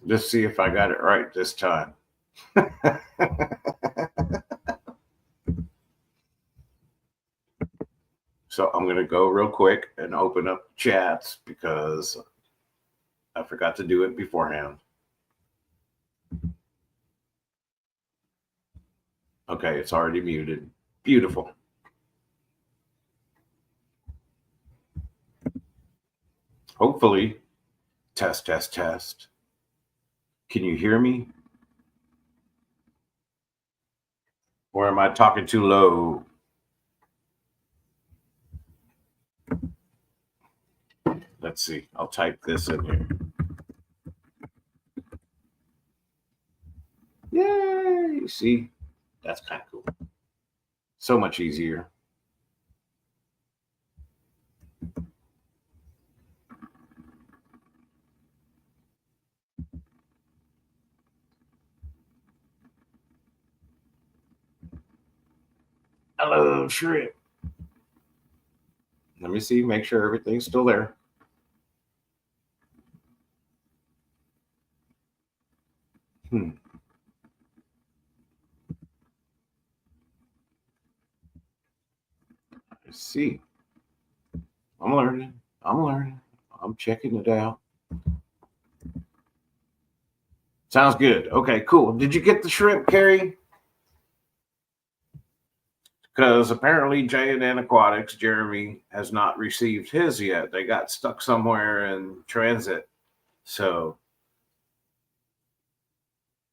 Just see if I got it right this time. So I'm going to go real quick and open up chats because I forgot to do it beforehand. Okay, it's already muted. Beautiful. Hopefully, test, test, test. Can you hear me? Or am I talking too low? Let's see. I'll type this in here. Yay! See, that's kind of cool. So much easier. Hello, shrimp. Let me see, make sure everything's still there. Hmm. Let's see. I'm learning. I'm learning. I'm checking it out. Sounds good. Okay, cool. Did you get the shrimp, Carrie? Because apparently J&N Aquatics, Jeremy, has not received his yet. They got stuck somewhere in transit. So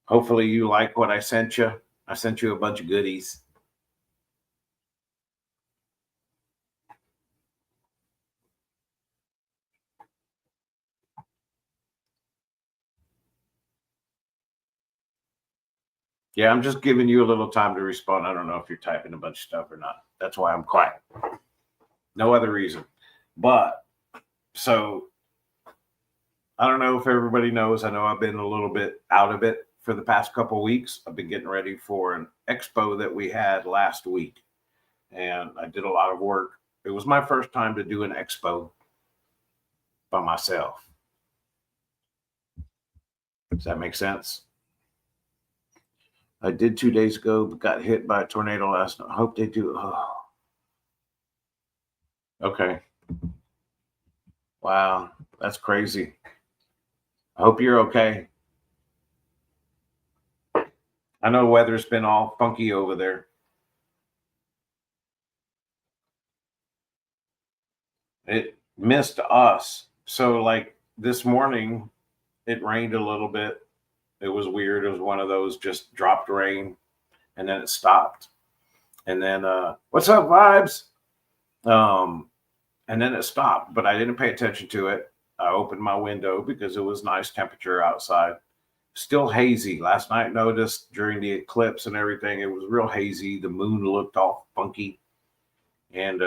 hopefully you like what I sent you. I sent you a bunch of goodies. Yeah, I'm just giving you a little time to respond. I don't know if you're typing a bunch of stuff or not. That's why I'm quiet. No other reason. But so I don't know if everybody knows. I know I've been a little bit out of it for the past couple of weeks. I've been getting ready for an expo that we had last week, and I did a lot of work. It was my first time to do an expo by myself. Does that make sense? I did 2 days ago, but got hit by a tornado last night. I hope they do. Oh. Okay. Wow, that's crazy. I hope you're okay. I know weather's been all funky over there. It missed us. So, like this morning, it rained a little bit. It was weird. It was one of those just dropped rain and then it stopped. And then, what's up, vibes? Um, and then it stopped, but I didn't pay attention to it. I opened my window because it was nice temperature outside. Still hazy. Last night, noticed during the eclipse and everything, it was real hazy. The moon looked all funky. And,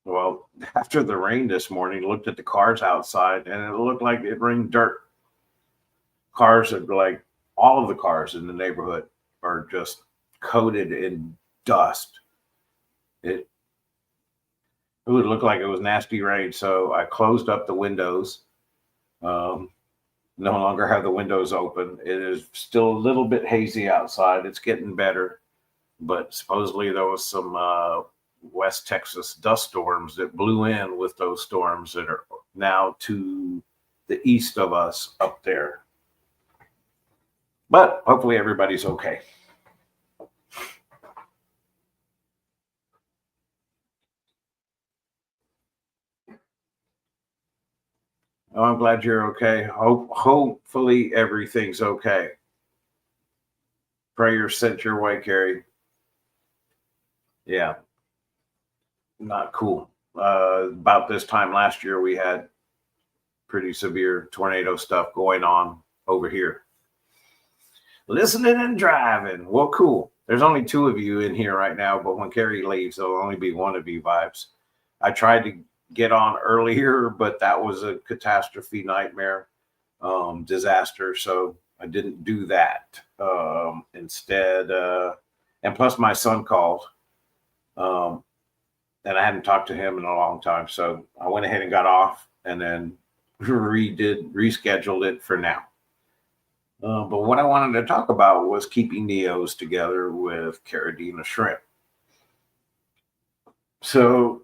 well, after the rain this morning, looked at the cars outside and it looked like it rained dirt. Cars are like all of the cars in the neighborhood are just coated in dust. It it would look like it was nasty rain. So I closed up the windows. Um, no longer have the windows open. It is still a little bit hazy outside. It's getting better, but supposedly there was some West Texas dust storms that blew in with those storms that are now to the east of us up there. But hopefully everybody's okay. Oh, I'm glad you're okay. Hopefully everything's okay. Prayers sent your way, Carrie. Yeah, not cool. About this time last year, we had pretty severe tornado stuff going on over here. Listening and driving. Well, cool. There's only two of you in here right now, but when Carrie leaves, there'll only be one of you vibes. I tried to get on earlier, but that was a catastrophe nightmare, disaster. So I didn't do that. Instead, and plus my son called, and I hadn't talked to him in a long time. So I went ahead and got off and then rescheduled it for now. But what I wanted to talk about was keeping Neos together with caridina shrimp. So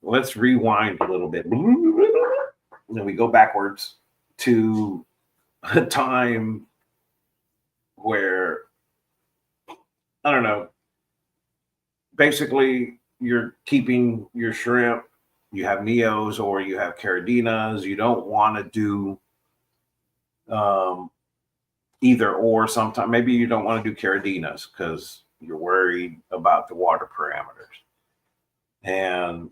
let's rewind a little bit. Then we go backwards to a time where, I don't know, basically you're keeping your shrimp, you have Neos or you have caridinas. You don't want to do either or. Sometimes maybe you don't want to do caridinas because you're worried about the water parameters. And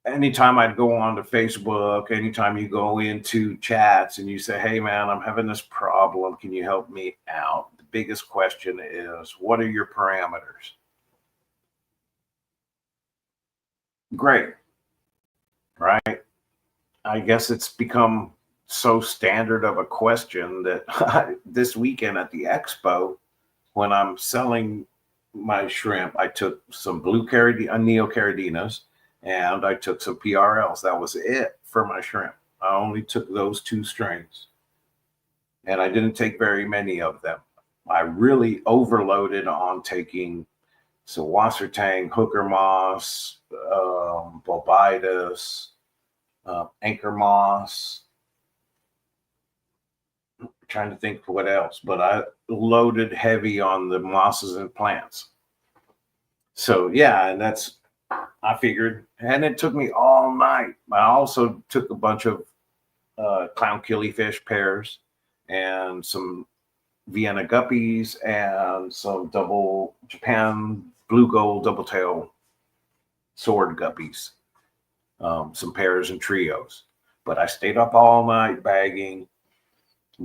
anytime I'd go on to Facebook, anytime you go into chats and you say, hey man, I'm having this problem, can you help me out? The biggest question is, what are your parameters? Great, right? I guess it's become so standard of a question that this weekend at the expo, when I'm selling my shrimp, I took some blue neocaridinas and I took some PRLs. That was it for my shrimp. I only took those two strains and I didn't take very many of them. I really overloaded on taking Wassertang, hooker moss, bobitus, anchor moss. I'm trying to think what else, but I loaded heavy on the mosses and plants. So yeah, and that's, I figured, and it took me all night. I also took a bunch of clown killifish pairs and some Vienna guppies and some double Japan blue gold double tail sword guppies, some pairs and trios. But I stayed up all night bagging,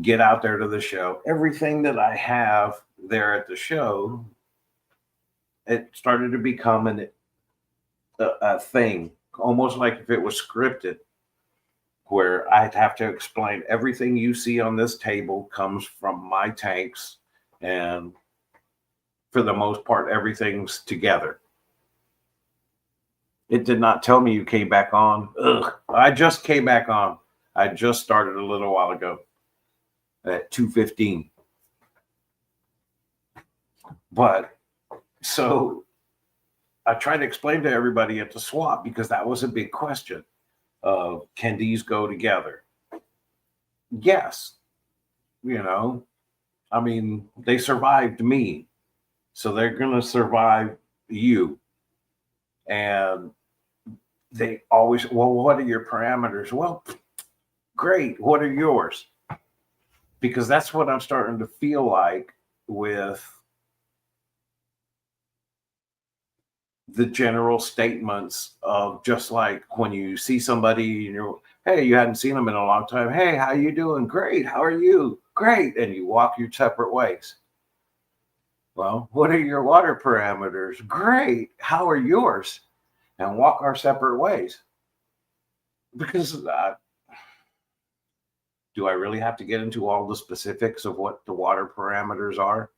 get out there to the show. Everything that I have there at the show, it started to become a thing, almost like if it was scripted, where I'd have to explain everything you see on this table comes from my tanks. And for the most part, everything's together. It did not tell me you came back on. Ugh, I just came back on. I just started a little while ago at 2:15. But so I tried to explain to everybody at the swap, because that was a big question of, can these go together? Yes. I mean, they survived me, so they're going to survive you. And they always, well, what are your parameters? Well, great. What are yours? Because that's what I'm starting to feel like with the general statements of, just like when you see somebody and you're, hey, you hadn't seen them in a long time. Hey, how you doing? Great. How are you? Great. And you walk your separate ways. Well, what are your water parameters? Great. How are yours? And walk our separate ways. Because do I really have to get into all the specifics of what the water parameters are?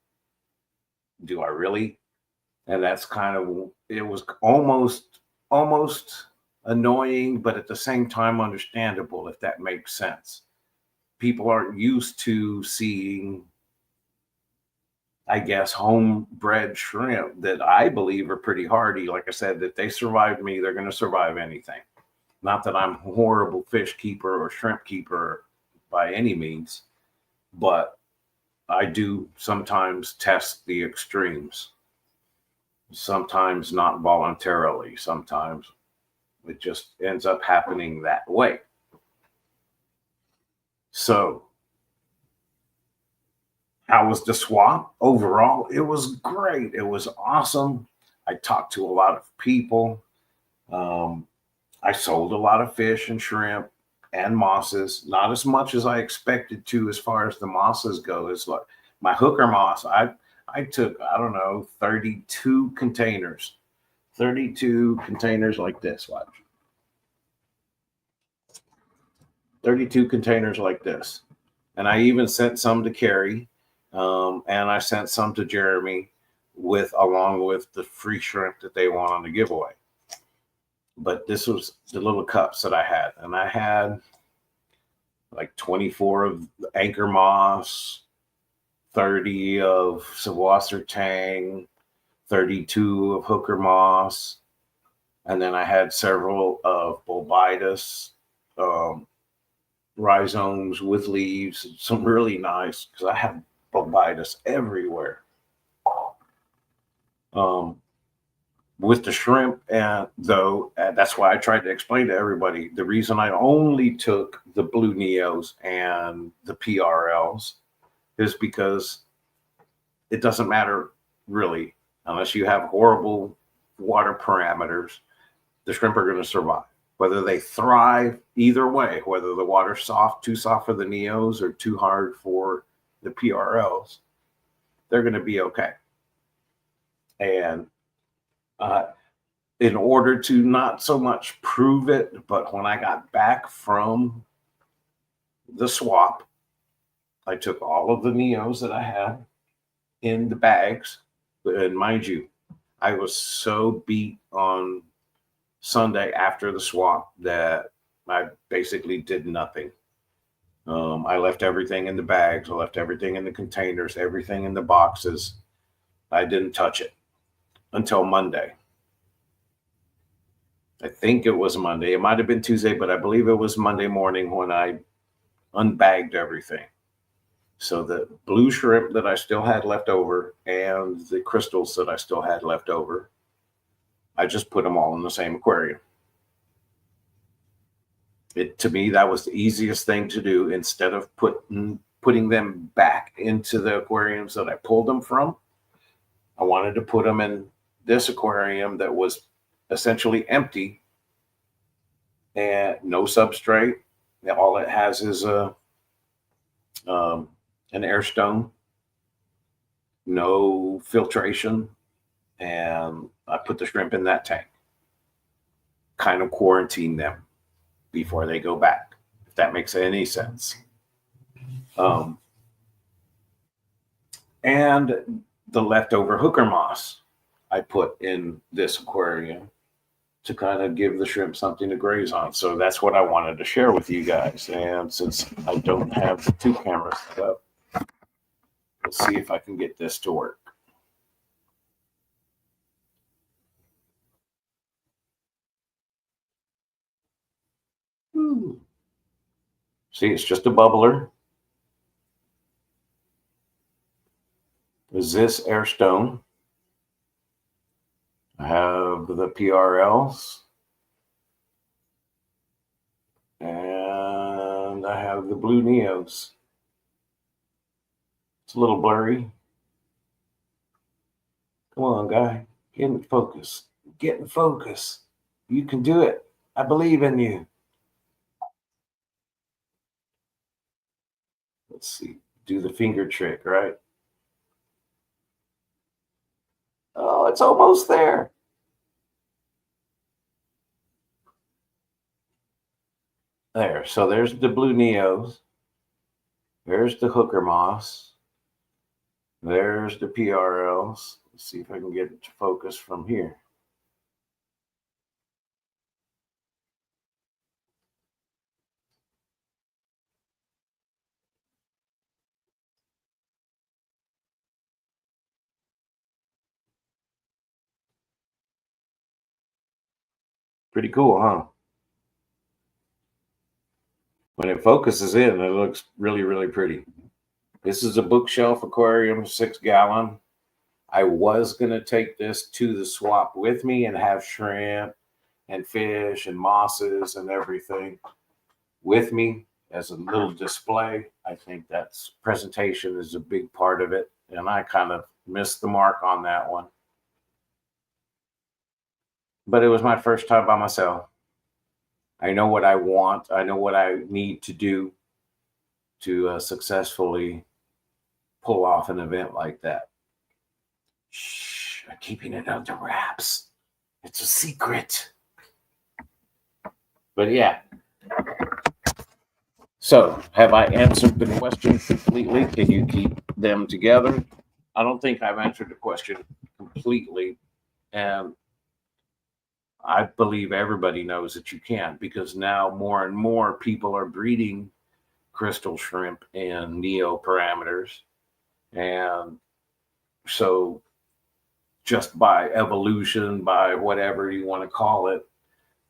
Do I really? And that's kind of, it was almost annoying, but at the same time understandable, if that makes sense. People aren't used to seeing, I guess, homebred shrimp that I believe are pretty hardy. Like I said, if they survived me, they're going to survive anything. Not that I'm a horrible fish keeper or shrimp keeper by any means, but I do sometimes test the extremes. Sometimes not voluntarily. Sometimes it just ends up happening that way. So how was the swap? Overall, it was great. It was awesome. I talked to a lot of people. I sold a lot of fish and shrimp and mosses, not as much as I expected to as far as the mosses go. It's like my hooker moss. I took, I don't know, 32 containers like this. Watch. 32 containers like this. And I even sent some to Carrie, and I sent some to Jeremy along with the free shrimp that they want on the giveaway. but this was the little cups that I had. And I had like 24 of anchor moss, 30 of Sawasser tang, 32 of hooker moss, and then I had several of bulbitis, rhizomes with leaves, some really nice, because I have bulbitis everywhere. With the shrimp, and that's why I tried to explain to everybody the reason I only took the blue neos and the PRLs is because it doesn't matter really, unless you have horrible water parameters, the shrimp are going to survive. Whether they thrive either way, whether the water's soft, too soft for the neos or too hard for the PRLs, they're going to be okay. And in order to not so much prove it, but when I got back from the swap, I took all of the neos that I had in the bags. And mind you, I was so beat on Sunday after the swap that I basically did nothing. I left everything in the bags. I left everything in the containers, everything in the boxes. I didn't touch it until Monday. I think it was Monday. It might have been Tuesday, but I believe it was Monday morning when I unbagged everything. So the blue shrimp that I still had left over and the crystals that I still had left over, I just put them all in the same aquarium. To me, that was the easiest thing to do. Instead of putting them back into the aquariums that I pulled them from, I wanted to put them in this aquarium that was essentially empty and no substrate. All it has is an air stone, no filtration, and I put the shrimp in that tank. Kind of quarantine them before they go back, if that makes any sense. And the leftover hooker moss I put in this aquarium to kind of give the shrimp something to graze on. So that's what I wanted to share with you guys. And since I don't have the 2 cameras set up, let's see if I can get this to work. See, it's just a bubbler. Is this air stone? I have the PRLs, and I have the blue neos. It's a little blurry. Come on, guy, get in focus. Get in focus. You can do it. I believe in you. Let's see. Do the finger trick, right? Oh, it's almost there. There. So there's the blue neos. There's the hooker moss. There's the PRLs. Let's see if I can get it to focus from here. Pretty cool, huh? When it focuses in, it looks really, really pretty. This is a bookshelf aquarium, 6 gallon. I was going to take this to the swap with me and have shrimp and fish and mosses and everything with me as a little display. I think that's presentation is a big part of it. And I kind of missed the mark on that one. But it was my first time by myself. I know what I want. I know what I need to do to successfully pull off an event like that. Shh, I'm keeping it under wraps. It's a secret. But yeah. So, have I answered the question completely? Can you keep them together? I don't think I've answered the question completely. And I believe everybody knows that you can, because now more and more people are breeding crystal shrimp in neo parameters. And so, just by evolution, by whatever you want to call it,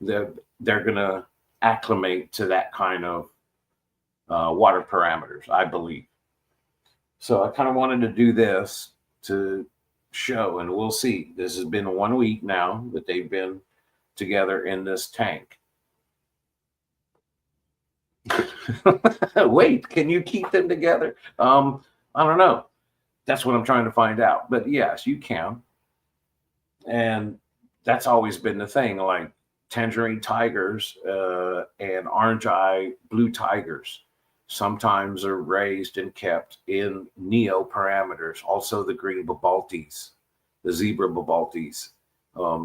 they're going to acclimate to that kind of water parameters, I believe. So I kind of wanted to do this to show, and we'll see. This has been 1 week now that they've been together in this tank. Wait, can you keep them together? I don't know. That's what I'm trying to find out. But yes, you can. And that's always been the thing. Like tangerine tigers and orange eye blue tigers sometimes are raised and kept in neo parameters. Also, the green babaltes, the zebra babaltes,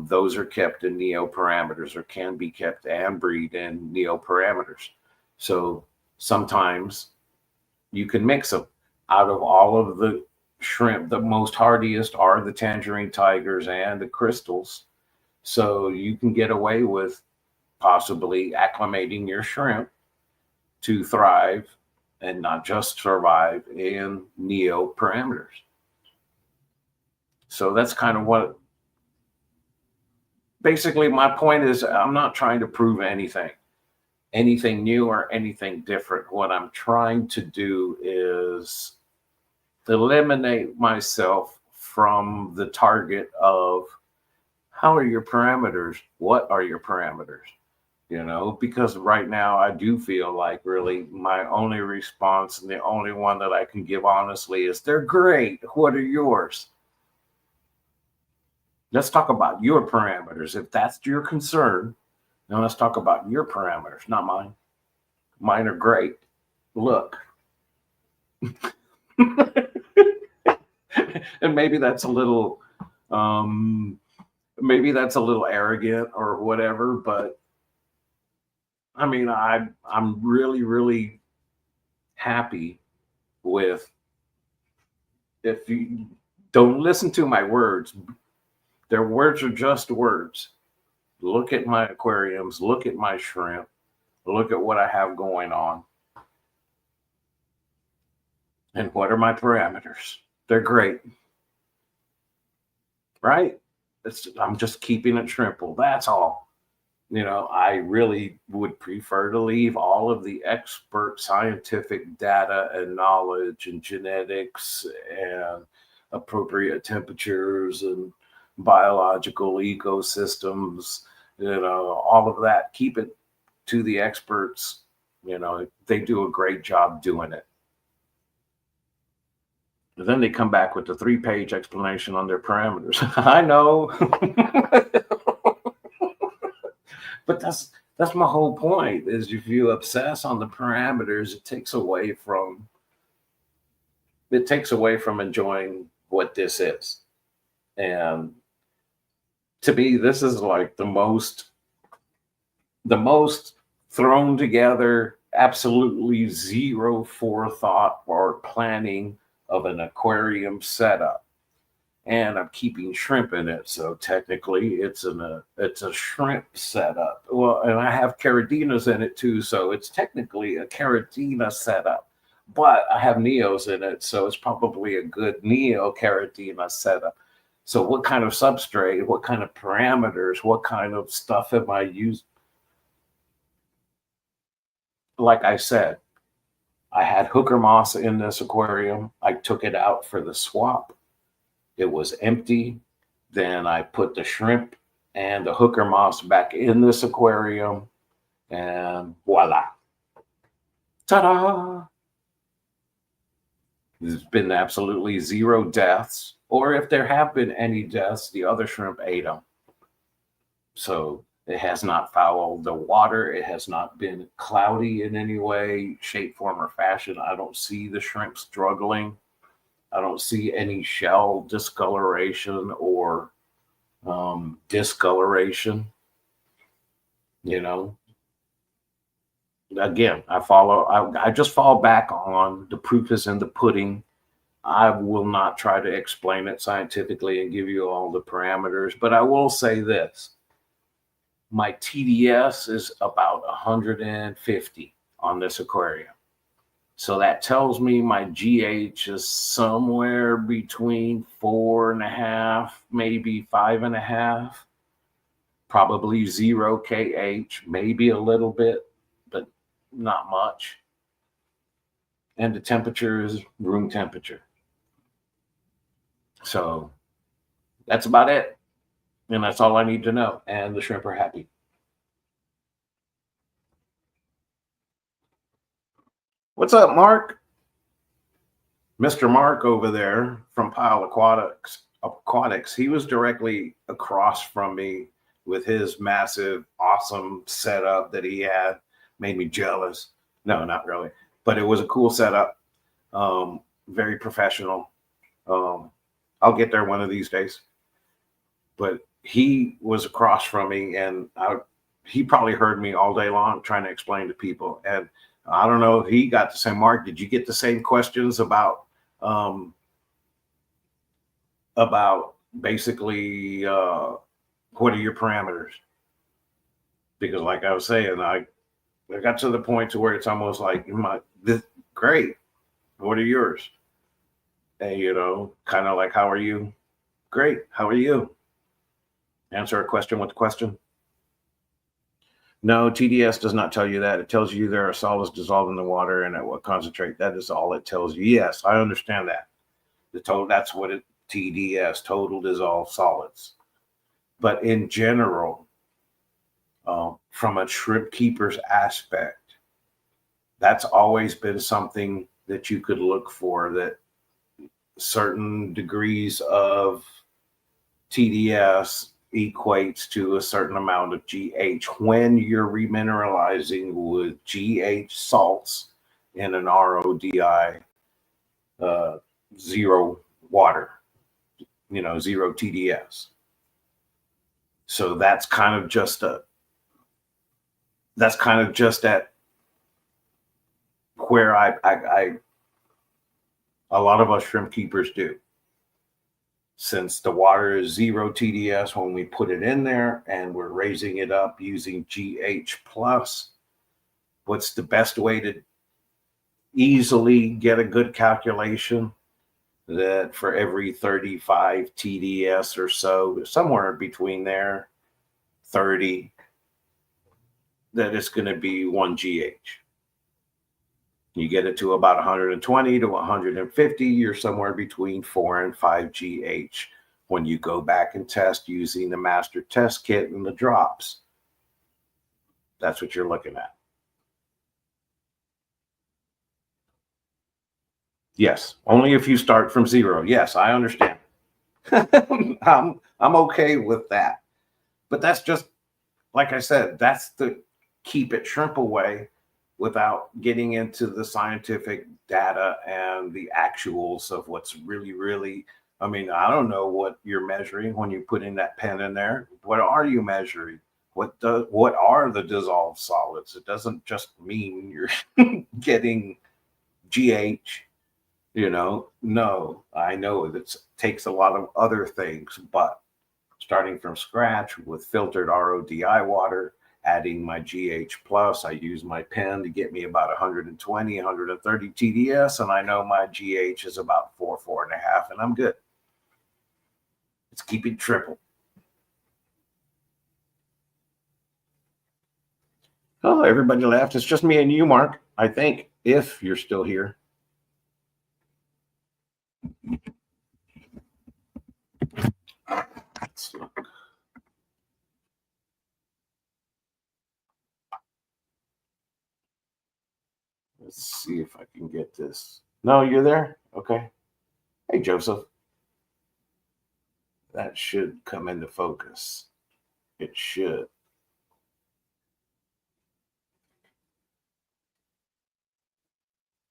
those are kept in neo parameters, or can be kept and breed in neo parameters. So sometimes you can mix them. Out of all of the shrimp, the most hardiest are the tangerine tigers and the crystals. So you can get away with possibly acclimating your shrimp to thrive and not just survive in neo parameters. So that's kind of what, basically my point is, I'm not trying to prove anything new or anything different. What I'm trying to do is eliminate myself from the target of how are your parameters? What are your parameters? Because right now I do feel like really my only response, and the only one that I can give honestly, is they're great. What are yours? Let's talk about your parameters. If that's your concern, now let's talk about your parameters, not mine. Mine are great. Look. And maybe that's a little arrogant or whatever, but I mean, I'm really, really happy with, if you don't listen to my words, their words are just words. Look at my aquariums, look at my shrimp, look at what I have going on. And what are my parameters? They're great. Right? I'm just keeping it shrimple. That's all. I really would prefer to leave all of the expert scientific data and knowledge and genetics and appropriate temperatures and biological ecosystems, all of that. Keep it to the experts. They do a great job doing it. But then they come back with the 3-page explanation on their parameters. I know. But that's my whole point, is if you obsess on the parameters, it takes away from enjoying what this is. And to me, this is like the most thrown together, absolutely zero forethought or planning of an aquarium setup. And I'm keeping shrimp in it, so technically it's a shrimp setup. Well, and I have caridinas in it too, so it's technically a caridina setup. But I have neos in it, so it's probably a good neo caridina setup. So what kind of substrate, what kind of parameters, what kind of stuff have I used? Like I said, I had hooker moss in this aquarium. I took it out for the swap. It was empty. Then I put the shrimp and the hooker moss back in this aquarium, and voila. Ta-da! There's been absolutely zero deaths, or if there have been any deaths, the other shrimp ate them. So it has not fouled the water. It has not been cloudy in any way, shape, form, or fashion. I don't see the shrimp struggling. I don't see any shell discoloration or discoloration. Again, I just fall back on the proof is in the pudding. I will not try to explain it scientifically and give you all the parameters, but I will say this. My TDS is about 150 on this aquarium. So that tells me my GH is somewhere between 4.5, maybe 5.5, probably 0 KH, maybe a little bit, but not much. And the temperature is room temperature. So that's about it. And that's all I need to know. And the shrimp are happy. What's up, Mark? Mr. Mark over there from Pile Aquatics, he was directly across from me with his massive, awesome setup that he had. Made me jealous. No, not really, but it was a cool setup. Very professional. I'll get there one of these days. But he was across from me, and he probably heard me all day long trying to explain to people. And I don't know if he got the same. Mark, did you get the same questions um, about basically what are your parameters? Because, like I was saying, I got to the point to where it's almost like, this great. What are yours? And kind of like, how are you? Great. How are you? Answer a question with a question. No, TDS does not tell you that. It tells you there are solids dissolved in the water and at what concentrate. That is all it tells you. Yes, I understand that. That's what it TDS, total dissolved solids. But in general, from a shrimp keeper's aspect, that's always been something that you could look for, that certain degrees of TDS equates to a certain amount of GH when you're remineralizing with GH salts in an RODI zero water, zero TDS. So that's kind of just at where I a lot of us shrimp keepers do. Since the water is zero TDS when we put it in there and we're raising it up using GH plus, what's the best way to easily get a good calculation? That for every 35 TDS or so, somewhere between there, 30, that it's going to be 1 GH. You get it to about 120 to 150, you're somewhere between 4 and 5 GH when you go back and test using the master test kit and the drops. That's what you're looking at. Yes, only if you start from zero. Yes, I understand. I'm okay with that. But that's just, like I said, that's the keep it shrimple way without getting into the scientific data and the actuals of what's really. I mean, I don't know what you're measuring when you put in that pen in there. What are you measuring? What are the dissolved solids? It doesn't just mean you're getting GH. No, I know it takes a lot of other things, but starting from scratch with filtered RODI water, adding my GH plus, I use my pen to get me about 120, 130 TDS, and I know my GH is about 4.5, and I'm good. It's keeping triple. Oh, everybody left. It's just me and you, Mark, I think, if you're still here. Let's see if I can get this. No, you're there? Okay. Hey, Joseph. That should come into focus. It should.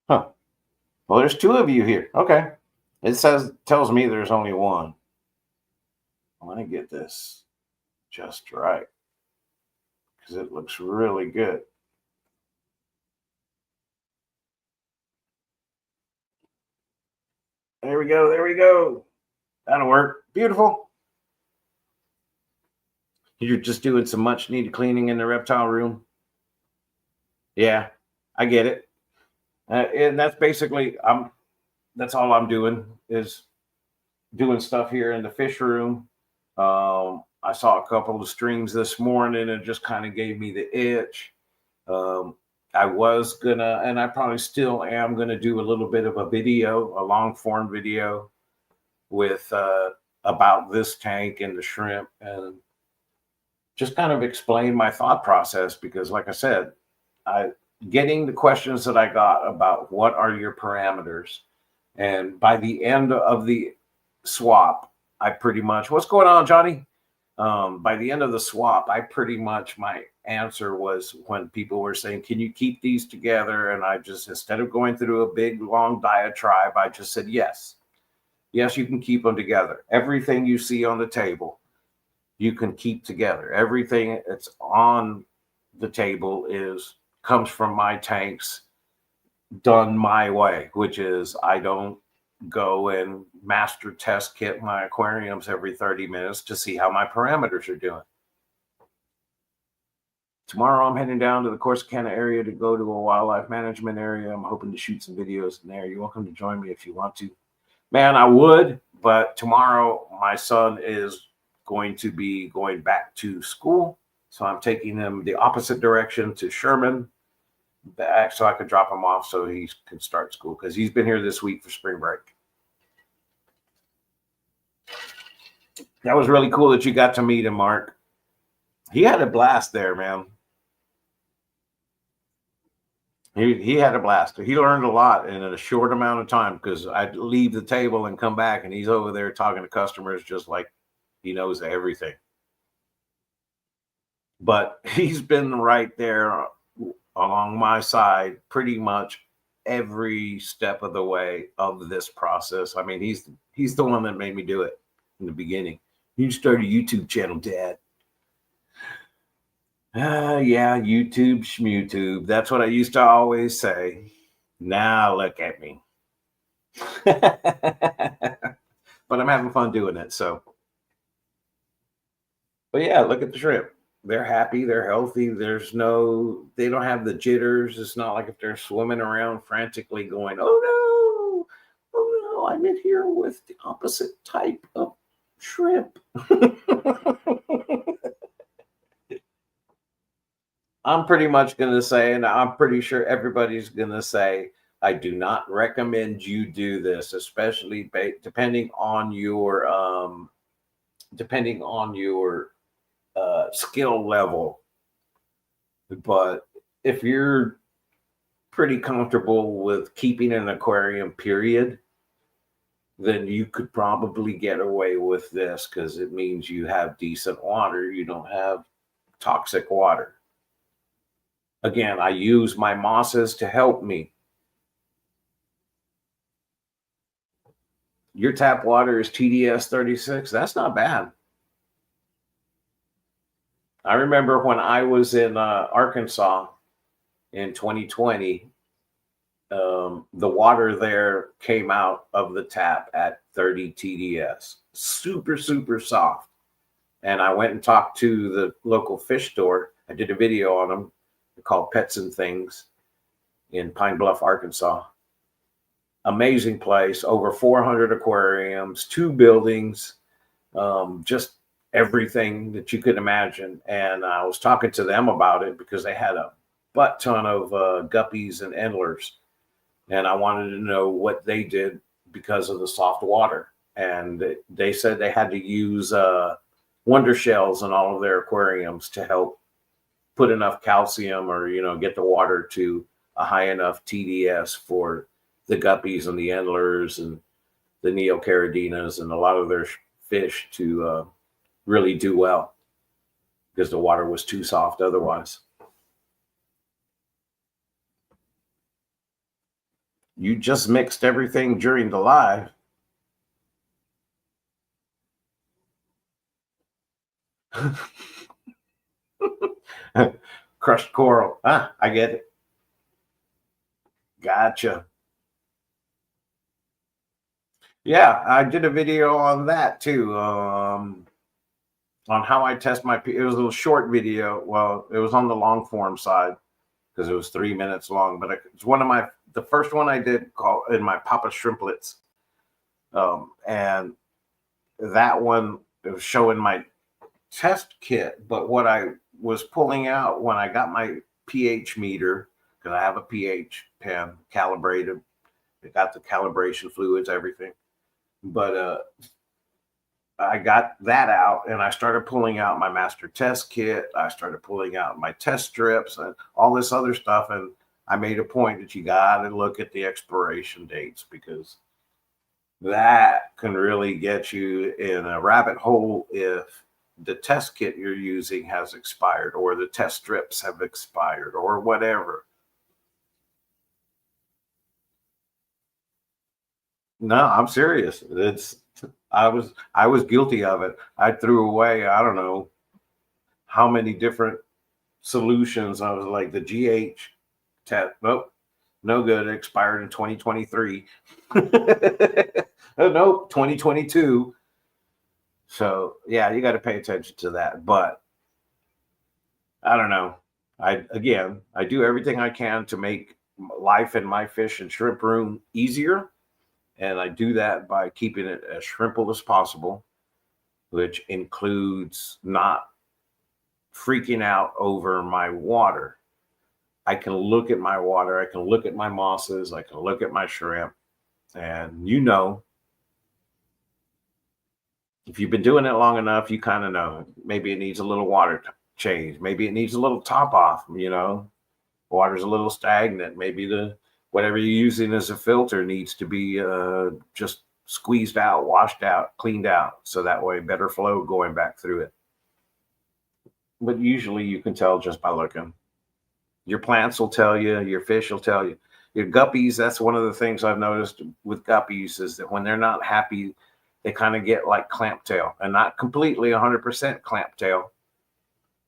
Huh. Well, there's two of you here. Okay. It tells me there's only one. I want to get this just right because it looks really good. There we go. There we go. That'll work. Beautiful. You're just doing some much needed cleaning in the reptile room. Yeah, I get it. And that's basically that's all I'm doing is doing stuff here in the fish room. I saw a couple of streams this morning and it just kind of gave me the itch. Um, I was gonna, and I probably still am gonna do a little bit of a video, a long form video with about this tank and the shrimp, and just kind of explain my thought process because, like I said, I getting the questions that I got about what are your parameters, and by the end of the swap, I pretty much what's going on, Johnny? By the end of the swap, I pretty much my answer was when people were saying, "Can you keep these together?" And I just instead of going through a big long diatribe, I just said, "Yes, yes, you can keep them together. Everything you see on the table, you can keep together. Everything that's on the table is comes from my tanks done my way, which is I don't go and master test kit my aquariums every 30 minutes to see how my parameters are doing. Tomorrow I'm heading down to the Corsicana area to go to a wildlife management area. I'm hoping to shoot some videos in there. You're welcome to join me if you want to. Man, I would, but tomorrow my son is going to be going back to school. So I'm taking him the opposite direction to Sherman back so I could drop him off so he can start school because he's been here this week for spring break. That was really cool that you got to meet him, Mark. He had a blast there, man. He had a blast. He learned a lot in a short amount of time because I'd leave the table and come back and he's over there talking to customers just like he knows everything. But he's been right there along my side pretty much every step of the way of this process. I mean, he's the one that made me do it in the beginning. You start a YouTube channel, Dad. Yeah, YouTube, schmutube. That's what I used to always say. Now look at me. But I'm having fun doing it. So, but yeah, look at the shrimp. They're happy. They're healthy. They don't have the jitters. It's not like if they're swimming around frantically going, oh no, I'm in here with the opposite type of shrimp. I'm pretty much going to say, and I'm pretty sure everybody's going to say, I do not recommend you do this, especially depending on your skill level. But if you're pretty comfortable with keeping an aquarium, period, then you could probably get away with this because it means you have decent water. You don't have toxic water. Again, I use my mosses to help me. Your tap water is TDS 36. That's not bad. I remember when I was in Arkansas in 2020, the water there came out of the tap at 30 TDS, super, super soft. And I went and talked to the local fish store. I did a video on them called Pets and Things in Pine Bluff, Arkansas. Amazing place, over 400 aquariums, 2 buildings, just everything that you could imagine. And I was talking to them about it because they had a butt ton of guppies and endlers. And I wanted to know what they did because of the soft water. And they said they had to use wonder shells in all of their aquariums to help put enough calcium or, get the water to a high enough TDS for the guppies and the endlers and the neocaridinas and a lot of their fish to really do well because the water was too soft otherwise. You just mixed everything during the live. Crushed coral. I get it. Gotcha. Yeah, I did a video on that too. on how I test my. It was a little short video. Well, it was on the long form side because it was 3 minutes long. But it's one of the first one I did called in my Papa Shrimplets, and that one it was showing my test kit. But what I was pulling out when I got my pH meter, because I have a pH pen calibrated, it got the calibration fluids, everything. But I got that out and I started pulling out my master test kit. I started pulling out my test strips and all this other stuff. And I made a point that you got to look at the expiration dates, because that can really get you in a rabbit hole if the test kit you're using has expired or the test strips have expired or whatever. No, I'm serious. I was guilty of it. I threw away, I don't know how many different solutions. I was like, the GH test, nope, no good. It expired in 2023. Nope, 2022. So yeah, you got to pay attention to that. But I don't know. I do everything I can to make life in my fish and shrimp room easier, and I do that by keeping it as shrimple as possible, which includes not freaking out over my water. I can look at my water, I can look at my mosses, I can look at my shrimp, and if you've been doing it long enough, you kind of know maybe it needs a little water change, maybe it needs a little top off. Water's a little stagnant, maybe the whatever you're using as a filter needs to be just squeezed out, washed out, cleaned out, so that way better flow going back through it. But usually you can tell just by looking. Your plants will tell you, your fish will tell you. Your guppies, that's one of the things I've noticed with guppies, is that when they're not happy, they kind of get like clamp tail, and not completely 100% clamp tail,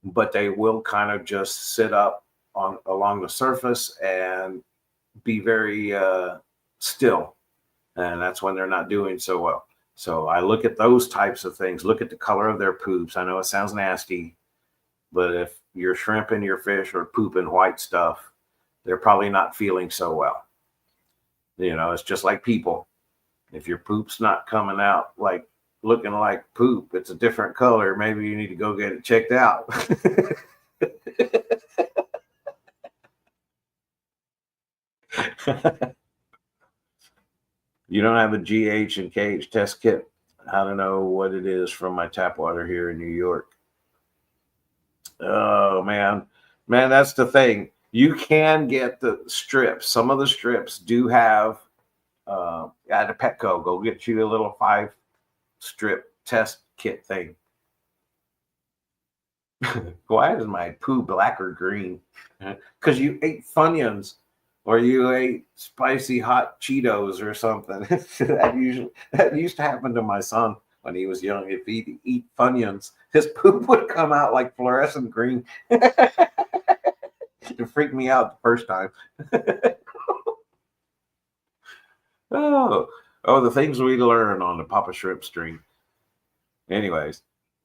but they will kind of just sit up on along the surface and be very still. And that's when they're not doing so well. So I look at those types of things, look at the color of their poops. I know it sounds nasty, but if your shrimp and your fish are pooping white stuff, they're probably not feeling so well. It's just like people. If your poop's not coming out like looking like poop, it's a different color, maybe you need to go get it checked out. You don't have a GH and KH test kit? I don't know what it is from my tap water here in New York. Oh man, that's the thing. You can get the strips. Some of the strips do have at a Petco. Go get you a little 5-strip test kit thing. Why is my poo black or green? Because you ate Funyuns or you ate spicy hot Cheetos or something. that used to happen to my son when he was young. If he'd eat Funyuns, his poop would come out like fluorescent green. It freaked me out the first time. Oh, the things we learn on the Papa Shrimp stream. Anyways,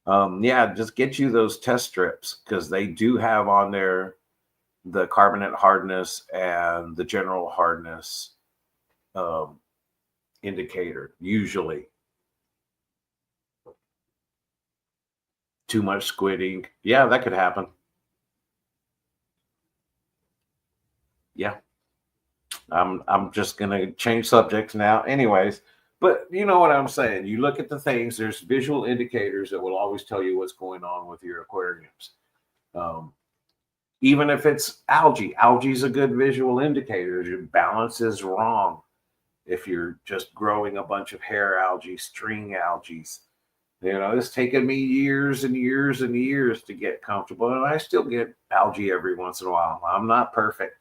yeah, just get you those test strips, because they do have on there the carbonate hardness and the general hardness indicator. Usually, too much squid ink. Yeah, that could happen. Yeah, I'm just gonna change subjects now. Anyways, but you know what I'm saying. You look at the things. There's visual indicators that will always tell you what's going on with your aquariums. Um, Even if it's algae is a good visual indicator. Your balance is wrong if you're just growing a bunch of hair algae, string algae. It's taken me years and years and years to get comfortable, and I still get algae every once in a while. I'm not perfect.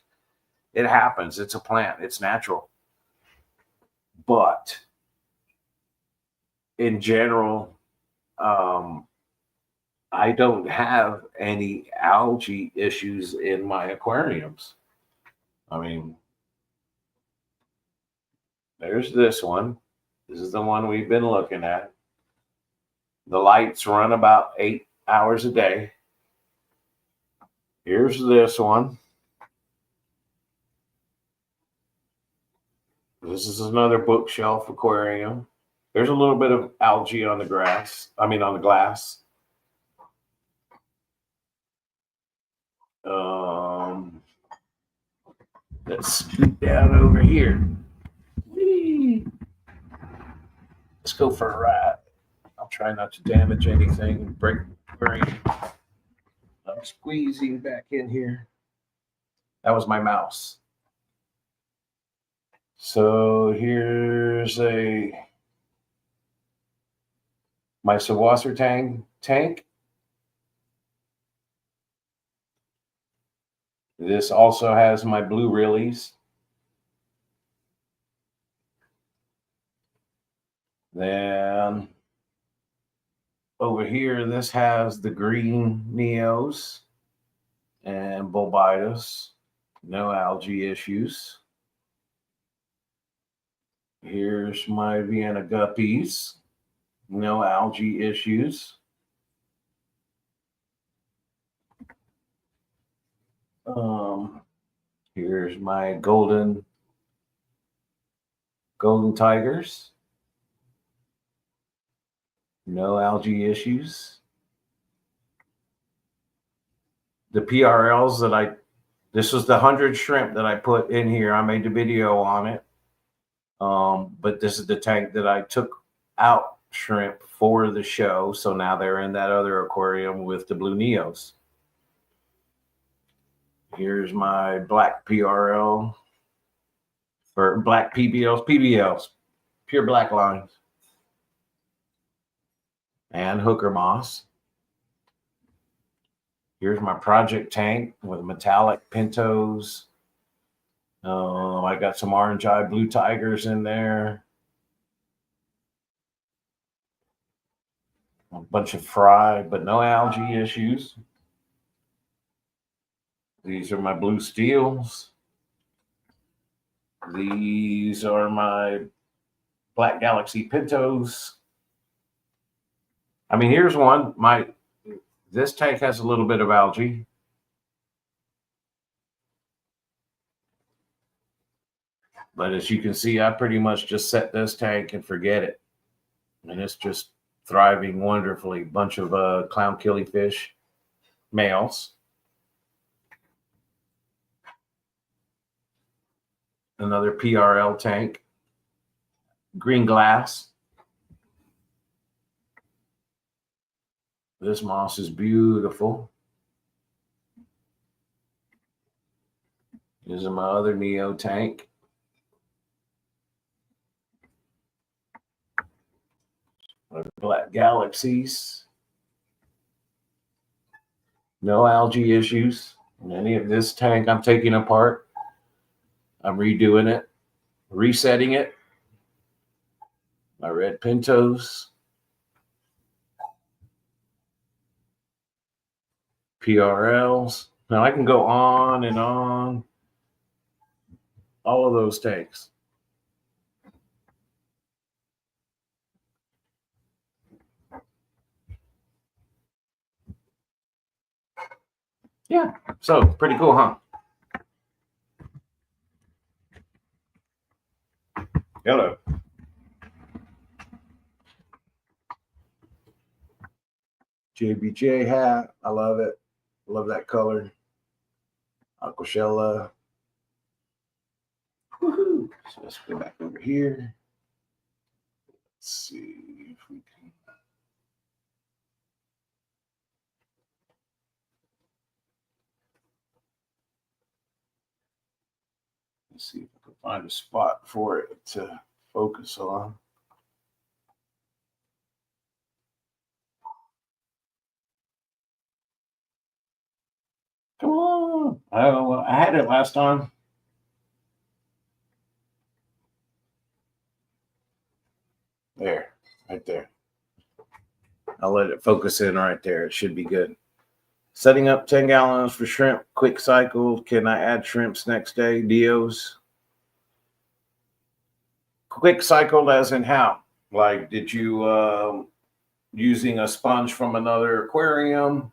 It happens. It's a plant. It's natural. But in general, I don't have any algae issues in my aquariums. I mean, there's this one. This is the one we've been looking at. The lights run about 8 hours a day. Here's this one. This is another bookshelf aquarium. There's a little bit of algae on the on the glass. Let's scoot down over here. Whee! Let's go for a ride. I'll try not to damage anything, break brain. I'm squeezing back in here. That was my mouse. So here's my Sawasser tank. This also has my blue Rillies. Then over here, this has the green Neos and Bulbitus. No algae issues. Here's my Vienna guppies. No algae issues. Here's my golden tigers. No algae issues. The PRLs this was the 100 shrimp that I put in here. I made the video on it. But this is the tank that I took out shrimp for the show. So now they're in that other aquarium with the blue Neos. Here's my black PRL or black PBLs, pure black lines, and hooker moss. Here's my project tank with metallic pintos. I got some orange eye blue tigers in there. A bunch of fry, but no algae issues. These are my blue steels. These are my Black Galaxy pintos. I mean, here's one. This tank has a little bit of algae. But as you can see, I pretty much just set this tank and forget it. And it's just thriving wonderfully. Bunch of clown killifish males. Another PRL tank. Green glass. This moss is beautiful. This is my other Neo tank. Black Galaxies. No algae issues in any of this tank I'm taking apart. I'm redoing it, resetting it. My red pintos. PRLs. Now I can go on and on. All of those tanks. Yeah, so pretty cool, huh? Hello. JBJ hat. I love it. Love that color. Aquashella. Woohoo. So let's go back over here. Let's see if we can. Let's see if I can find a spot for it to focus on. Come on. Oh, I had it last time. There, right there. I'll let it focus in right there. It should be good. Setting up 10 gallons for shrimp. Quick cycle. Can I add shrimps next day? Dios. Quick cycle as in how? Like, did you using a sponge from another aquarium,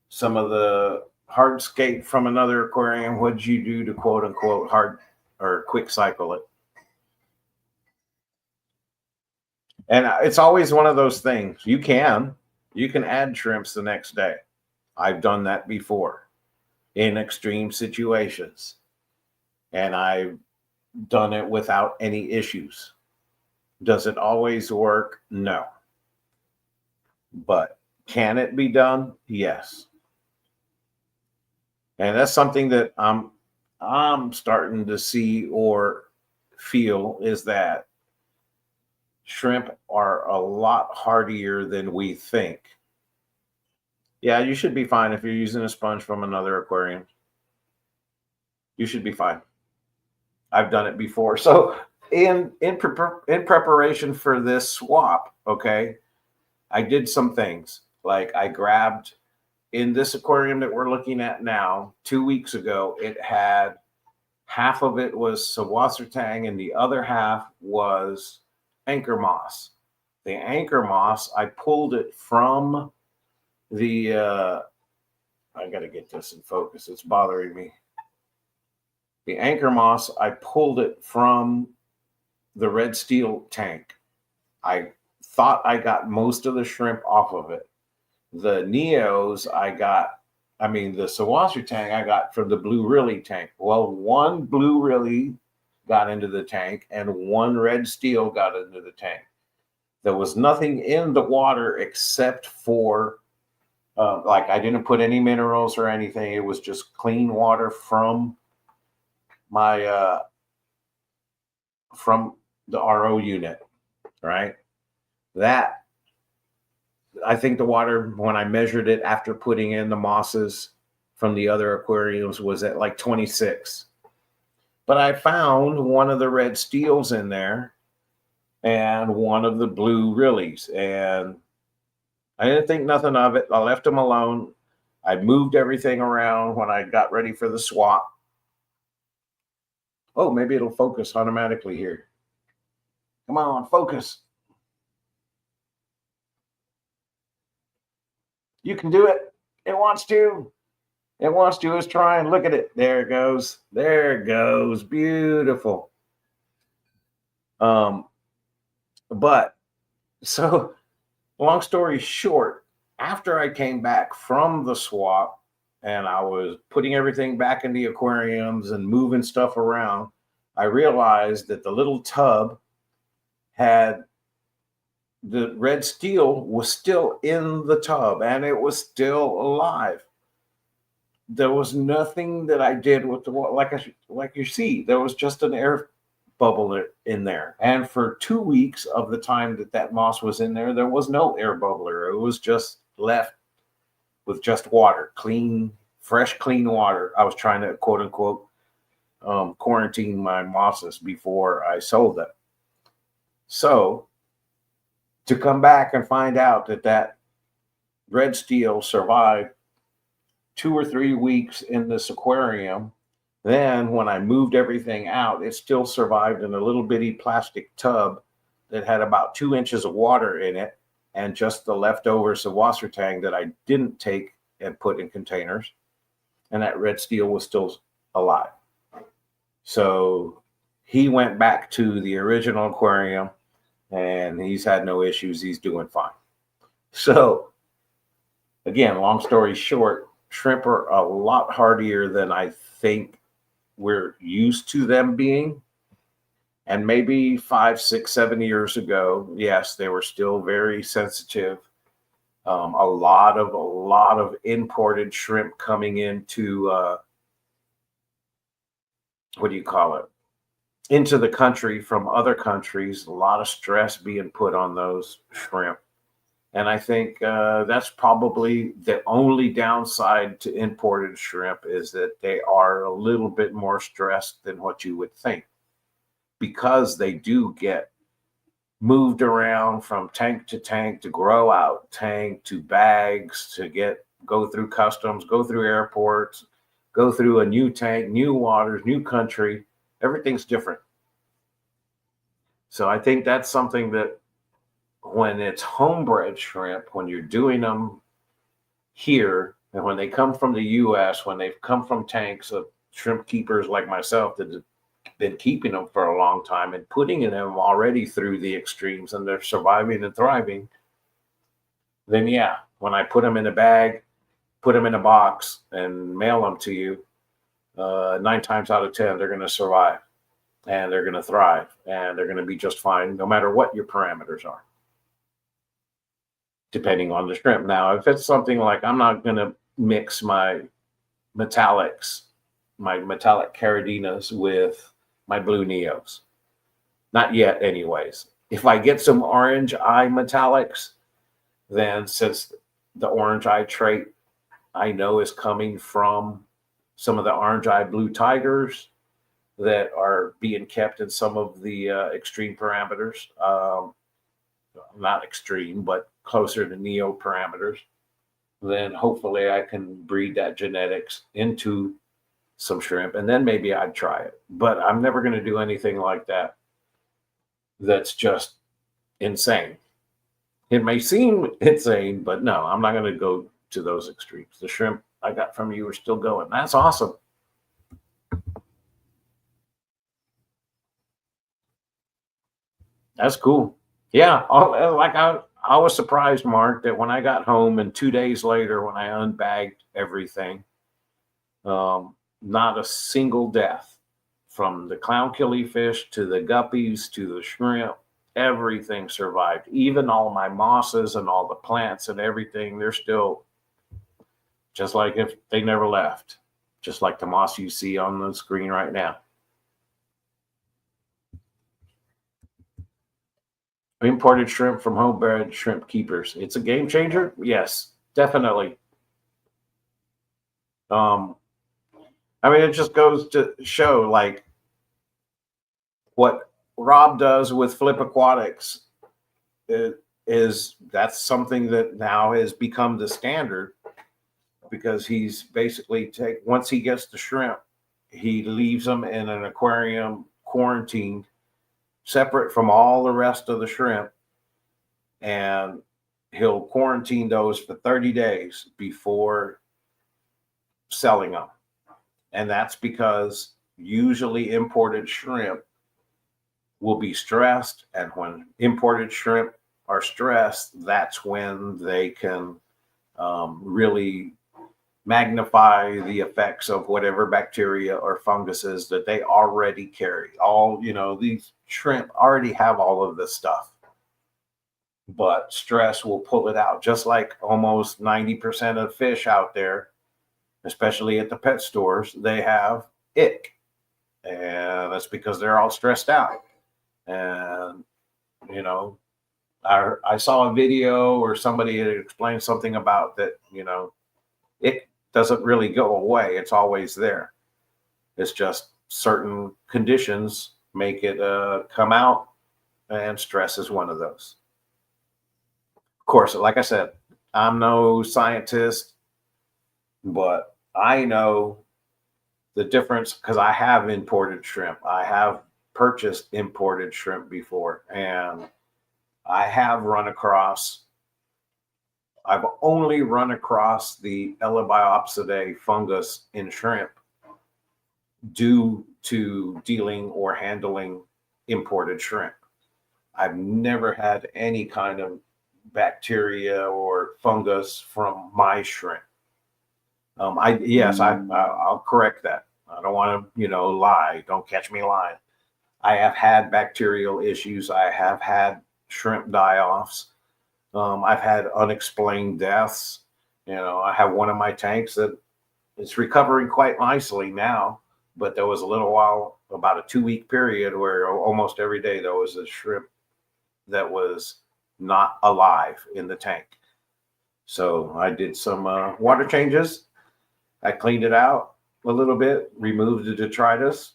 some of the hardscape from another aquarium. What'd you do to quote unquote hard or quick cycle it? And it's always one of those things. You can add shrimps the next day. I've done that before in extreme situations, and I've done it without any issues. Does it always work? No. But can it be done? Yes. And that's something that I'm starting to see or feel is that shrimp are a lot hardier than we think. Yeah, you should be fine if you're using a sponge from another aquarium. You should be fine. I've done it before. So in preparation for this swap, okay, I did some things. Like I grabbed in this aquarium that we're looking at now, 2 weeks ago, it had half of it was Sawassertang and the other half was anchor moss. The anchor moss, I pulled it from the I got to get this in focus. It's bothering me. The anchor moss, I pulled it from the red steel tank. I thought I got most of the shrimp off of it. The Neos the Sawassertang I got from the Blue Rilly tank. Well, one Blue Rilly got into the tank and one red steel got into the tank. There was nothing in the water except for like I didn't put any minerals or anything. It was just clean water from my from the RO unit, right? That I think the water, when I measured it after putting in the mosses from the other aquariums, was at like 26. But I found one of the red steels in there and one of the Blue Rillies, and I didn't think nothing of it. I left them alone. I moved everything around when I got ready for the swap. Oh, maybe it'll focus automatically here. Come on, focus. You can do it. It wants to. It wants to. It's trying. Look at it. There it goes. There it goes. Beautiful. But so long story short, after I came back from the swap and I was putting everything back in the aquariums and moving stuff around, I realized that the little tub had the red steel was still in the tub and it was still alive. There was nothing that I did with the water. Like you see, there was just an air bubble in there. And for 2 weeks of the time that moss was in there, there was no air bubbler. It was just left with just water, clean, fresh, clean water. I was trying to quote unquote quarantine my mosses before I sold them. So to come back and find out that red steel survived 2 or 3 weeks in this aquarium. Then when I moved everything out, it still survived in a little bitty plastic tub that had about 2 inches of water in it and just the leftovers of Wassertang that I didn't take and put in containers. And that red steel was still alive. So he went back to the original aquarium and he's had no issues. He's doing fine. So again, long story short, shrimp are a lot hardier than I think we're used to them being. And maybe 5, 6, 7 years ago, yes, they were still very sensitive. A lot of imported shrimp coming into what do you call it? Into the country from other countries. A lot of stress being put on those shrimp. And I think that's probably the only downside to imported shrimp is that they are a little bit more stressed than what you would think, because they do get moved around from tank to grow out tank to bags to go through customs, go through airports, go through a new tank, new waters, new country. Everything's different. So I think that's something that when it's homebred shrimp, when you're doing them here, and when they come from the US, when they've come from tanks of shrimp keepers like myself that have been keeping them for a long time and putting them already through the extremes and they're surviving and thriving, then yeah, when I put them in a bag, put them in a box, and mail them to you, 9 times out of 10, they're going to survive and they're going to thrive and they're going to be just fine no matter what your parameters are, depending on the shrimp. Now, if it's something like I'm not going to mix my metallics, my metallic caridinas with my blue neos, not yet, anyways. If I get some orange eye metallics, then since the orange eye trait I know is coming from some of the orange eye blue tigers that are being kept in some of the extreme parameters, not extreme, but closer to neo parameters, then hopefully I can breed that genetics into some shrimp, and then maybe I'd try it. But I'm never going to do anything like that that's just insane. It may seem insane, but no, I'm not going to go to those extremes. The shrimp I got from you are still going. That's awesome. That's cool. Yeah, I was surprised, Mark, that when I got home and 2 days later, when I unbagged everything, not a single death from the clown killifish to the guppies to the shrimp. Everything survived. Even all my mosses and all the plants and everything, they're still just like if they never left, just like the moss you see on the screen right now. Imported shrimp from homebred shrimp keepers. It's a game changer. Yes, definitely. Um, I mean, it just goes to show like what Rob does with Flip Aquatics is that's something that now has become the standard because he's basically once he gets the shrimp, he leaves them in an aquarium quarantined, separate from all the rest of the shrimp, and he'll quarantine those for 30 days before selling them. And that's because usually imported shrimp will be stressed. And when imported shrimp are stressed, that's when they can really magnify the effects of whatever bacteria or funguses that they already carry. These shrimp already have all of this stuff, but stress will pull it out, just like almost 90% of fish out there, especially at the pet stores, they have ick. And that's because they're all stressed out. And, I saw a video or somebody had explained something about that, it doesn't really go away. It's always there. It's just certain conditions make it come out, and stress is one of those. Of course, like I said, I'm no scientist, but I know the difference because I have imported shrimp. I have purchased imported shrimp before, and I've only run across the Elabiopsidae fungus in shrimp due to dealing or handling imported shrimp. I've never had any kind of bacteria or fungus from my shrimp. I'll correct that. I don't want to, lie. Don't catch me lying. I have had bacterial issues. I have had shrimp die-offs. I've had unexplained deaths. I have one of my tanks that is recovering quite nicely now, but there was a little while, about a 2-week period, where almost every day there was a shrimp that was not alive in the tank. So I did some water changes. I cleaned it out a little bit, removed the detritus,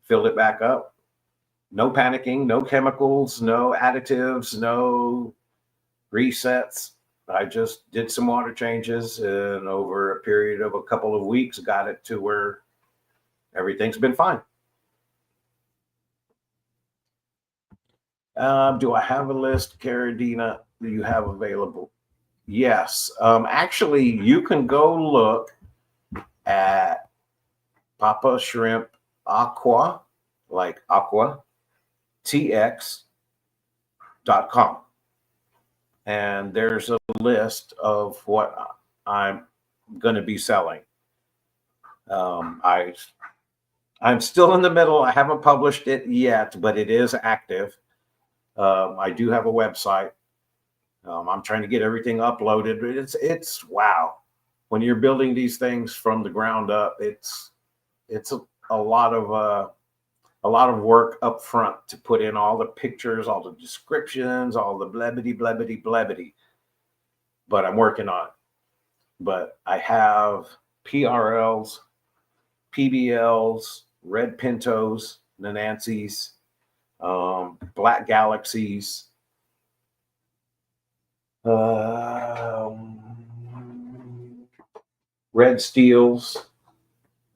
filled it back up. No panicking, no chemicals, no additives, no resets. I just did some water changes, and over a period of a couple of weeks, got it to where everything's been fine. Do I have a list, caridina, do you have available? Yes. Actually, you can go look at Papa Shrimp Aqua, like Aqua, tx.com. And there's a list of what I'm going to be selling. Um, I I'm still in the middle. I haven't published it yet, but it is active. I do have a website. I'm trying to get everything uploaded. It's wow. When you're building these things from the ground up, it's a a lot of work up front to put in all the pictures, all the descriptions, all the blebity blebity blebity. But I'm working on it. But I have PRLs, PBLs, red pintos, Nanancies, black galaxies, um, red steels,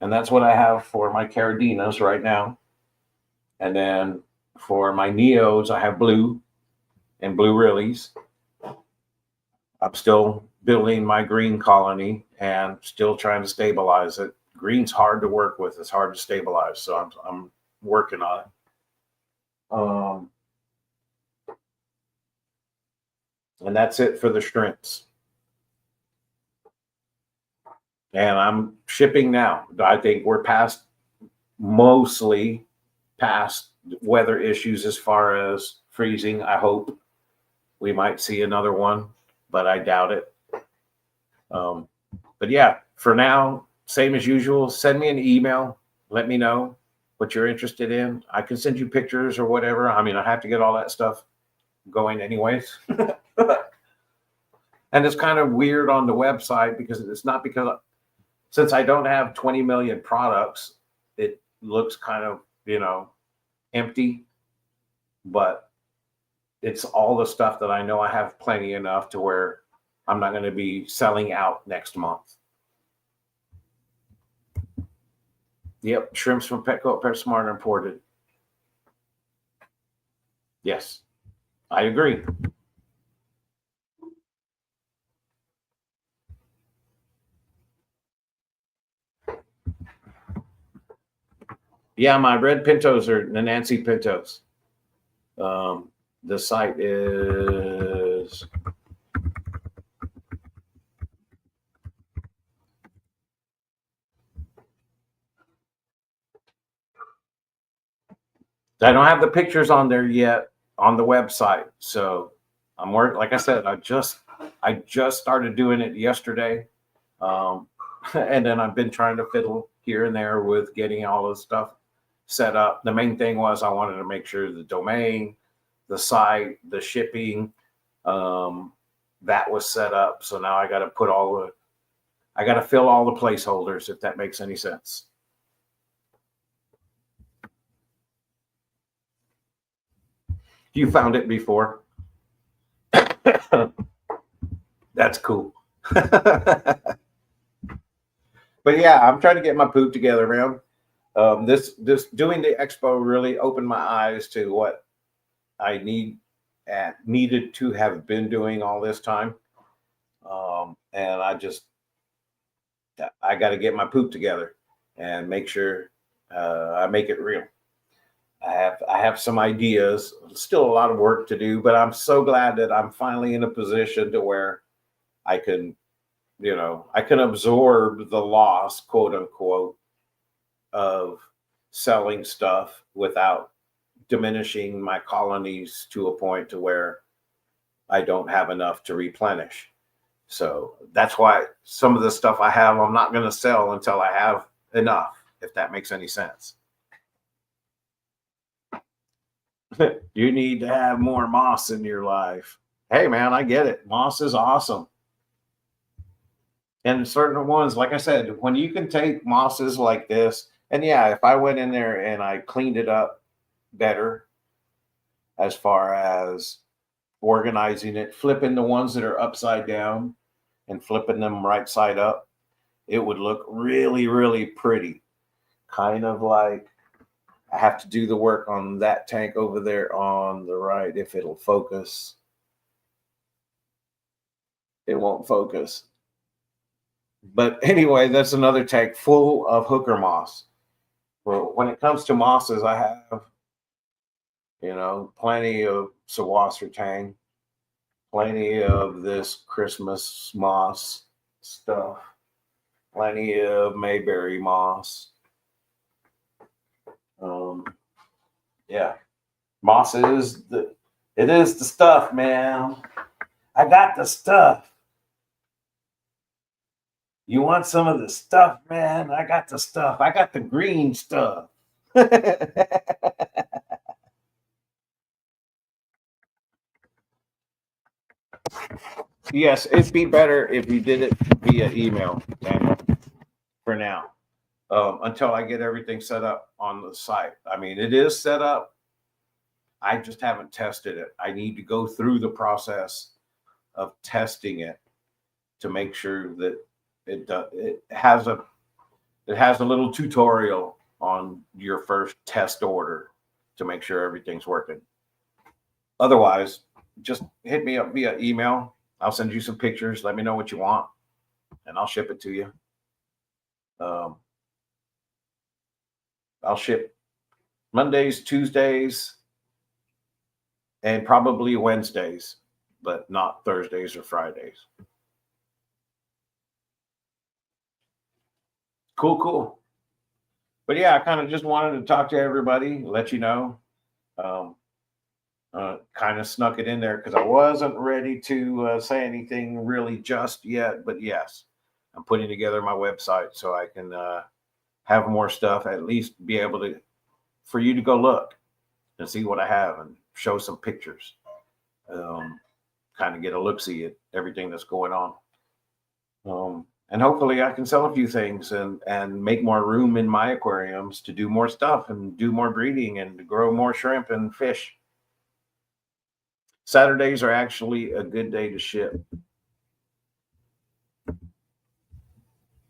and that's what I have for my caridinas right now. And then for my neos, I have blue and blue reallys. I'm still building my green colony and still trying to stabilize it. Green's hard to work with; it's hard to stabilize, so I'm working on it. Um, and that's it for the shrimps. And I'm shipping now. I think we're mostly past weather issues as far as freezing. I hope we might see another one, but I doubt it. Um, but yeah, for now, same as usual. Send me an email. Let me know what you're interested in. I can send you pictures or whatever. I mean, I have to get all that stuff going anyways. And it's kind of weird on the website because it's not because since I don't have 20 million products, it looks kind of, empty, but it's all the stuff that I know I have plenty enough to where I'm not going to be selling out next month. Yep, shrimps from Petco, PetSmart imported. Yes, I agree. Yeah, my red pintos are the Nancy pintos. The site is I don't have the pictures on there yet on the website. So I'm working. Like I said, I just started doing it yesterday, um, and then I've been trying to fiddle here and there with getting all the stuff set up. The main thing was I wanted to make sure the domain, the site, the shipping, um, that was set up. So now I got to fill all the placeholders if that makes any sense. You found it before. That's cool. But yeah, I'm trying to get my poop together, man. This doing the expo really opened my eyes to what I needed to have been doing all this time. And I got to get my poop together and make sure I make it real. I have some ideas. Still a lot of work to do, but I'm so glad that I'm finally in a position to where I can, I can absorb the loss, quote unquote, of selling stuff without diminishing my colonies to a point to where I don't have enough to replenish. So that's why some of the stuff I have, I'm not going to sell until I have enough, if that makes any sense. You need to have more moss in your life. Hey, man, I get it. Moss is awesome. And certain ones, like I said, when you can take mosses like this, and yeah, if I went in there and I cleaned it up better as far as organizing it, flipping the ones that are upside down and flipping them right side up, it would look really, really pretty. Kind of like I have to do the work on that tank over there on the right. If it'll focus, it won't focus. But anyway, that's another tank full of hooker moss. Well, when it comes to mosses, I have, plenty of Sawasser tang, plenty of this Christmas moss stuff, plenty of Mayberry moss. Yeah, moss is it is the stuff, man. I got the stuff. You want some of the stuff, man? I got the stuff. I got the green stuff. Yes, it'd be better if you did it via email, Daniel, for now, until I get everything set up on the site. I mean, it is set up. I just haven't tested it. I need to go through the process of testing it to make sure that it has a little tutorial on your first test order to make sure everything's working. Otherwise, just hit me up via email. I'll send you some pictures. Let me know what you want, and I'll ship it to you. I'll ship Mondays, Tuesdays, and probably Wednesdays, but not Thursdays or Fridays. Cool. But yeah, I kind of just wanted to talk to everybody, let you know. Kind of snuck it in there because I wasn't ready to say anything really just yet. But yes, I'm putting together my website so I can have more stuff, at least be able to, for you to go look and see what I have and show some pictures. Kind of get a look-see at everything that's going on. And hopefully I can sell a few things and make more room in my aquariums to do more stuff and do more breeding and to grow more shrimp and fish. Saturdays are actually a good day to ship.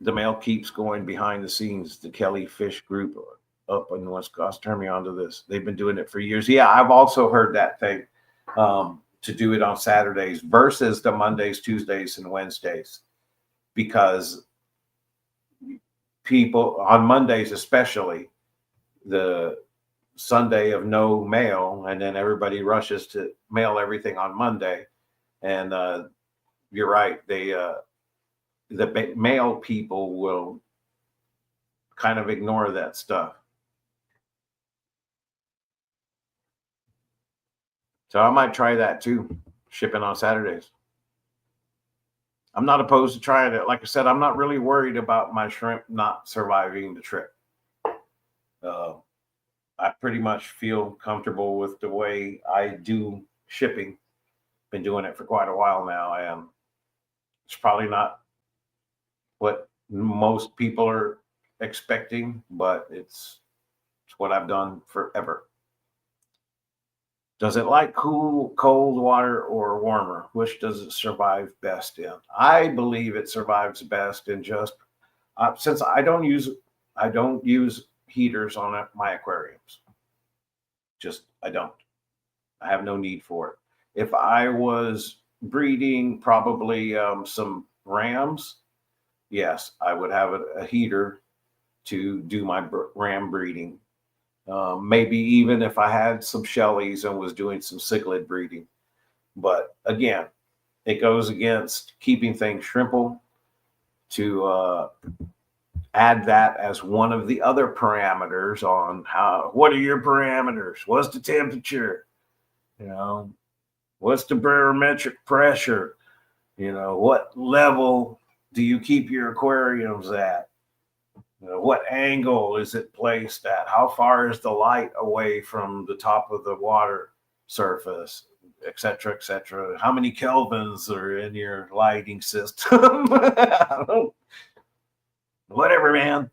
The mail keeps going behind the scenes. The Kelly Fish Group up in West Coast turned me on to this. They've been doing it for years. Yeah, I've also heard that thing, to do it on Saturdays versus the Mondays, Tuesdays, and Wednesdays, because people on Mondays, especially the Sunday of no mail, and then everybody rushes to mail everything on Monday. And you're right, the mail people will kind of ignore that stuff. So I might try that too, shipping on Saturdays. I'm not opposed to trying it. Like I said, I'm not really worried about my shrimp not surviving the trip. I pretty much feel comfortable with the way I do shipping. Been doing it for quite a while now, and it's probably not what most people are expecting, but it's what I've done forever. Does it like cool, cold water or warmer? Which does it survive best in? I believe it survives best in just since I don't use heaters on my aquariums. Just I don't. I have no need for it. If I was breeding probably some rams, yes, I would have a heater to do my ram breeding. Maybe even if I had some Shelleys and was doing some cichlid breeding. But again, it goes against keeping things shrimple to add that as one of the other parameters on what are your parameters? What's the temperature? What's the barometric pressure? What level do you keep your aquariums at? What angle is it placed at? How far is the light away from the top of the water surface, et cetera, et cetera? How many kelvins are in your lighting system? Whatever, man.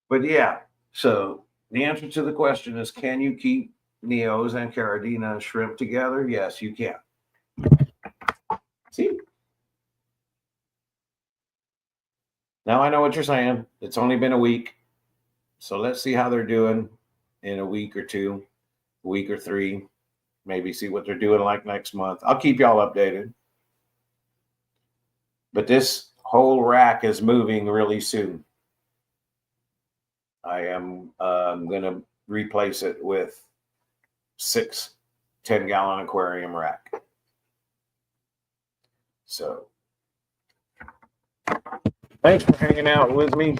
But yeah, so the answer to the question is, can you keep Neos and Caridina shrimp together? Yes, you can. See? Now I know what you're saying. It's only been a week. So let's see how they're doing in a week or two, a week or three. Maybe see what they're doing like next month. I'll keep y'all updated. But this whole rack is moving really soon. I am going to replace it with 6 10-gallon aquarium rack. So thanks for hanging out with me.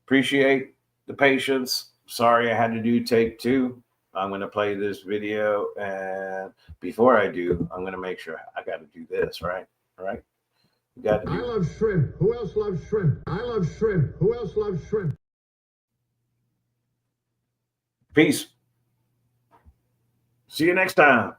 Appreciate the patience. Sorry I had to do take 2. I'm going to play this video, and before I do, I'm going to make sure I got to do this, right? All right. I love shrimp. Who else loves shrimp? I love shrimp. Who else loves shrimp? Peace. See you next time.